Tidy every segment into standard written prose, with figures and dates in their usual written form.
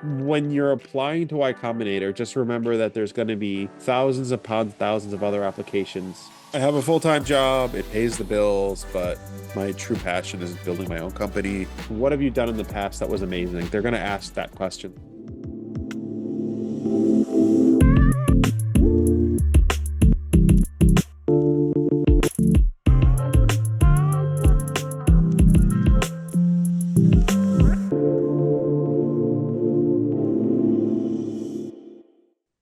When you're applying to Y Combinator, just remember that there's going to be thousands upon thousands of other applications. I have a full-time job, it pays the bills, but my true passion is building my own company. What have you done in the past that was amazing? They're going to ask that question.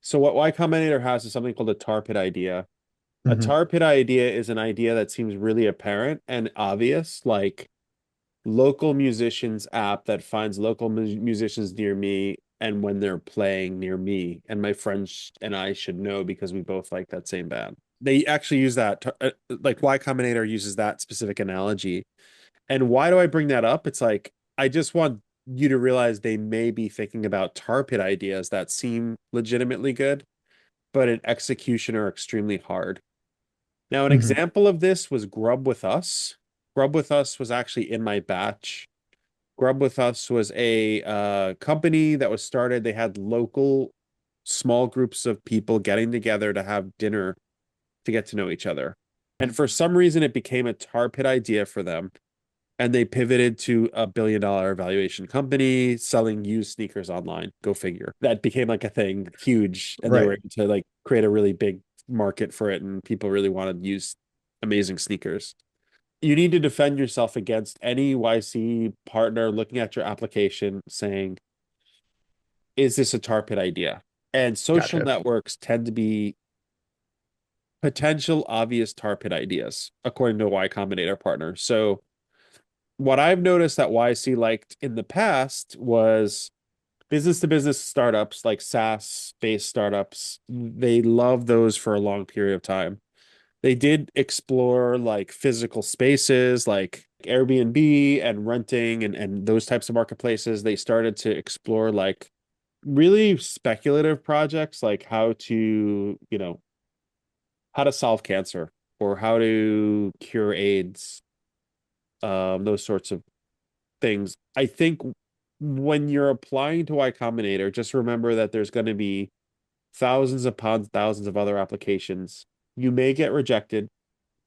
So what Y Combinator has is something called a tarpit idea. A Hmm. tarpit idea is an idea that seems really apparent and obvious, like local musicians app that finds local musicians near me and when they're playing near me, and my friends and I should know because we both like that same band. They actually use that like Y Combinator uses that specific analogy. And why do I bring that up? It's like I just want you to realize they may be thinking about tar pit ideas that seem legitimately good, but in execution are extremely hard. Now, an Hmm. example of this was Grub with Us. Grub with Us was actually in my batch. Grub with Us was a company that was started. They had local small groups of people getting together to have dinner to get to know each other. And for some reason, it became a tar pit idea for them. And they pivoted to a $1 billion valuation company selling used sneakers online. Go figure. That became like a thing, huge. And they were Right. able to like create a really big market for it. And people really wanted to use amazing sneakers. You need to defend yourself against any YC partner looking at your application saying, is this a tar pit idea? And social Gotcha. networks tend to be potential obvious tar pit ideas, according to Y Combinator partner. So what I've noticed that YC liked in the past was business to business startups, like SaaS based startups. They love those for a long period of time. They did explore like physical spaces like Airbnb and renting and those types of marketplaces. They started to explore like really speculative projects like how to, how to solve cancer or how to cure AIDS, those sorts of things. I think when you're applying to Y Combinator, just remember that there's going to be thousands upon thousands of other applications. You may get rejected.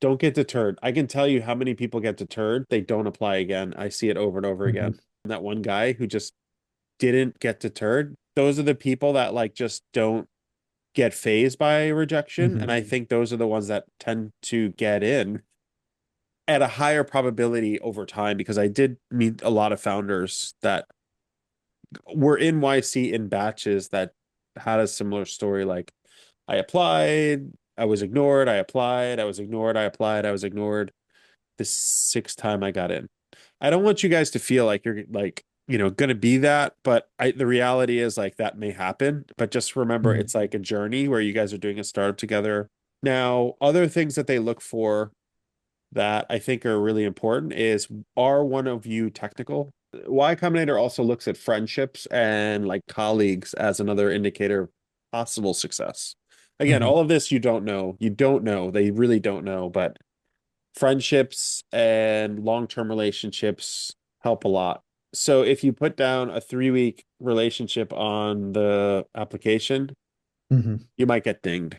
Don't get deterred. I can tell you how many people get deterred. They don't apply again. I see it over and over Hmm. again. And that one guy who just didn't get deterred, those are the people that like just don't get phased by rejection. And Hmm. I think those are the ones that tend to get in at a higher probability over time because I did meet a lot of founders that were in YC in batches that had a similar story. Like I applied, I was ignored, I applied, I was ignored, I applied, I was ignored. The sixth time I got in. I don't want you guys to feel like you're like, going to be that, but the reality is like that may happen. But just remember, Hmm. it's like a journey where you guys are doing a startup together. Now, other things that they look for that I think are really important is are one of you technical? Y Combinator also looks at friendships and like colleagues as another indicator of possible success. Again, Hmm. all of this you don't know. You don't know. They really don't know, but friendships and long-term relationships help a lot. So if you put down a 3-week relationship on the application, Hmm. you might get dinged.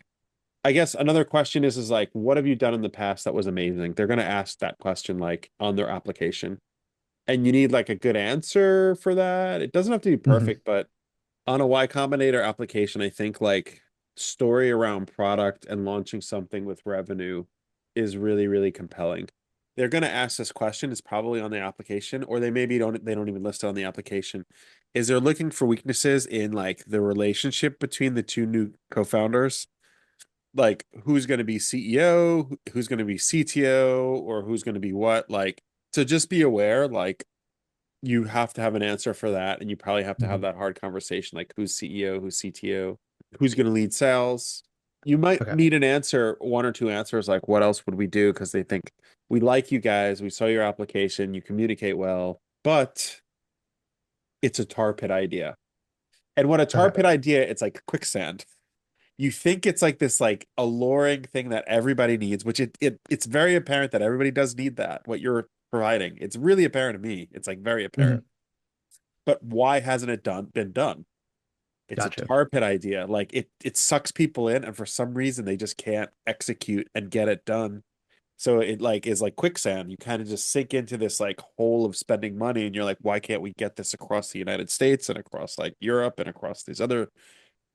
I guess another question is like, what have you done in the past that was amazing? They're going to ask that question like on their application. And you need like a good answer for that. It doesn't have to be Hmm. perfect, but on a Y Combinator application, I think like story around product and launching something with revenue is really, really compelling. They're going to ask this question. It's probably on the application, or they don't even list it on the application. Is they're looking for weaknesses in like the relationship between the two new co-founders, like who's going to be CEO, who's going to be CTO, or who's going to be what. Like, so just be aware, like you have to have an answer for that, and you probably have to have Hmm. that hard conversation, like who's CEO, who's CTO, who's going to lead sales. You might Okay. need an answer, one or two answers, like what else would we do? Because they think we like you guys, we saw your application, you communicate well, but it's a tar pit idea. And what a tar Okay. pit idea, it's like quicksand. You think it's like this like alluring thing that everybody needs, which it's very apparent that everybody does need that, what you're providing. It's really apparent to me. It's like very Hmm. apparent. but why hasn't it been done? It's a Gotcha. tar pit idea. Like it sucks people in, and for some reason they just can't execute and get it done. So it like is like quicksand. You kind of just sink into this like hole of spending money, and you're like, why can't we get this across the United States and across like Europe and across these other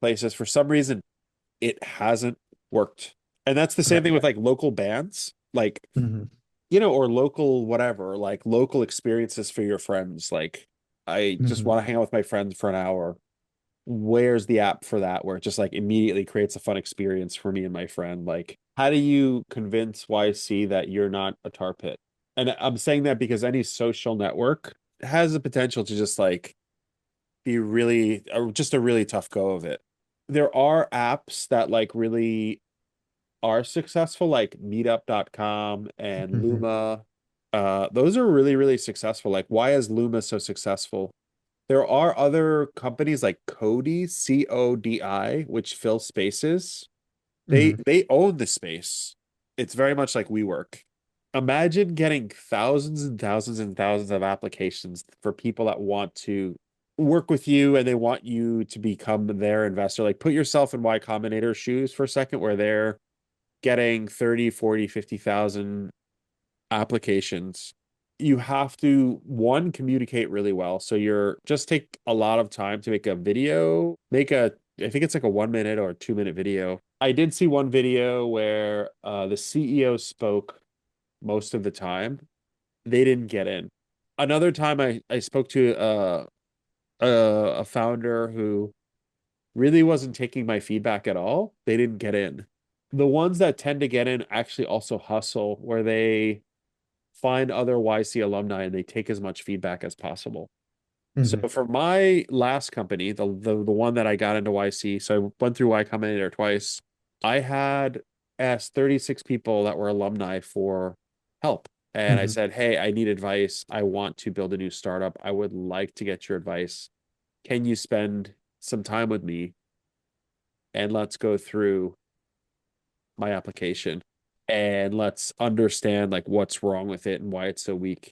places? For some reason, it hasn't worked. And that's the same Okay. thing with like local bands, like, Hmm. or local whatever, like local experiences for your friends. Like, I just Hmm. want to hang out with my friends for an hour. Where's the app for that where it just like immediately creates a fun experience for me and my friend? Like, how do you convince YC that you're not a tar pit? And I'm saying that because any social network has the potential to just like be really just a really tough go of it. There are apps that like really are successful, like meetup.com and Hmm. Luma. Those are really, really successful. Like, why is Luma so successful? There are other companies like Cody, CODI, which fill spaces. They Hmm. they own the space. It's very much like WeWork. Imagine getting thousands and thousands and thousands of applications for people that want to work with you and they want you to become their investor. Like put yourself in Y Combinator shoes for a second where they're getting 30, 40, 50,000 applications. You have to one communicate really well. So you're just take a lot of time to make a video, I think it's like a 1 minute or a 2 minute video. I did see one video where the CEO spoke most of the time. They didn't get in. Another time I spoke to a founder who really wasn't taking my feedback at all. They didn't get in. The ones that tend to get in actually also hustle, where they find other YC alumni and they take as much feedback as possible. So Hmm. for my last company, the one that I got into YC, so I went through Y Combinator twice. I had asked 36 people that were alumni for help. And I Hmm. said, hey, I need advice. I want to build a new startup. I would like to get your advice. Can you spend some time with me and let's go through my application and let's understand like what's wrong with it and why it's so weak.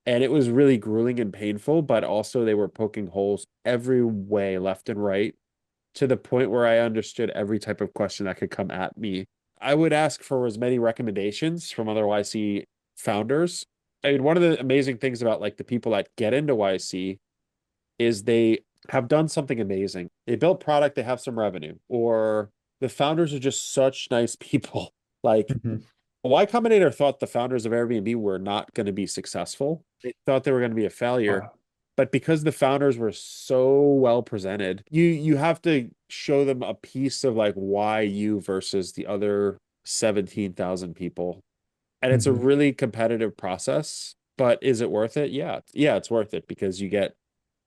And it was really grueling and painful, but also they were poking holes every way, left and right, to the point where I understood every type of question that could come at me. I would ask for as many recommendations from other YC founders. I mean, one of the amazing things about like the people that get into YC is they have done something amazing. They built product, they have some revenue, or the founders are just such nice people. Like Hmm. Y Combinator thought the founders of Airbnb were not going to be successful. They thought they were going to be a failure. Wow. But because the founders were so well presented, you have to show them a piece of like why you versus the other 17,000 people. And it's a Hmm. really competitive process, but is it worth it? Yeah. Yeah, it's worth it because you get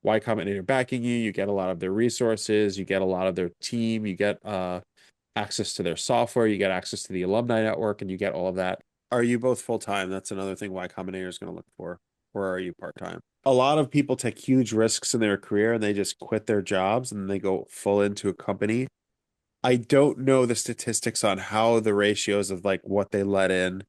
Y Combinator backing you, you get a lot of their resources, you get a lot of their team, you get access to their software, you get access to the alumni network, and you get all of that. Are you both full time? That's another thing Y Combinator is going to look for. Or are you part time? A lot of people take huge risks in their career and they just quit their jobs and they go full into a company. I don't know the statistics on how the ratios of like what they let in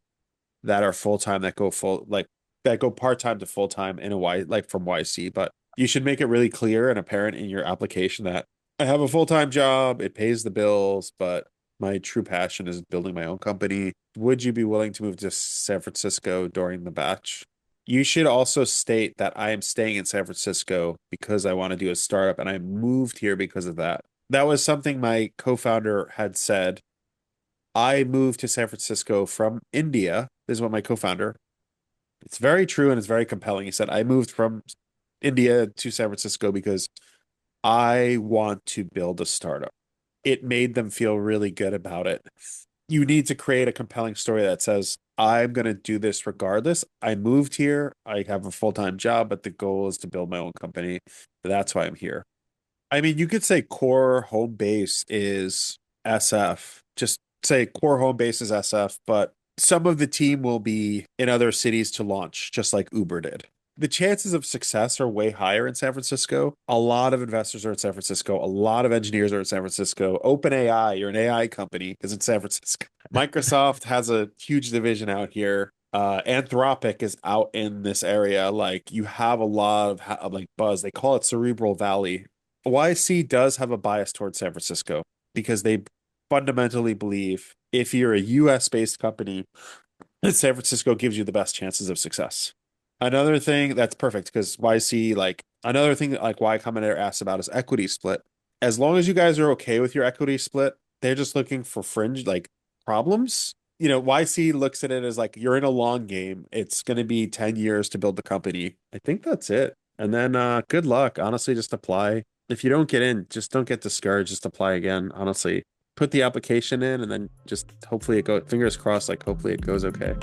that are full time that go full like that go part time to full time in a Y like from YC, but you should make it really clear and apparent in your application that I have a full time job, it pays the bills, but my true passion is building my own company. Would you be willing to move to San Francisco during the batch? You should also state that I am staying in San Francisco because I want to do a startup and I moved here because of that. That was something my co-founder had said. I moved to San Francisco from India. This is what my co-founder. It's very true and it's very compelling. He said, I moved from India to San Francisco because I want to build a startup. It made them feel really good about it. You need to create a compelling story that says, I'm going to do this regardless. I moved here. I have a full-time job, but the goal is to build my own company. That's why I'm here. I mean, you could say core home base is SF. Just say core home base is SF, but some of the team will be in other cities to launch, just like Uber did. The chances of success are way higher in San Francisco. A lot of investors are in San Francisco. A lot of engineers are in San Francisco. OpenAI, you're an AI company, is in San Francisco. Microsoft has a huge division out here. Anthropic is out in this area. Like you have a lot of like buzz. They call it Cerebral Valley. YC does have a bias towards San Francisco because they fundamentally believe if you're a US based company, that San Francisco gives you the best chances of success. Another thing that's perfect because YC, like another thing that like Y Combinator asked about is equity split. As long as you guys are okay with your equity split, they're just looking for fringe like problems. YC looks at it as like you're in a long game. It's going to be 10 years to build the company. I think that's it. And then good luck. Honestly, just apply. If you don't get in, just don't get discouraged. Just apply again. Honestly, put the application in and then just hopefully it goes, fingers crossed, like hopefully it goes okay.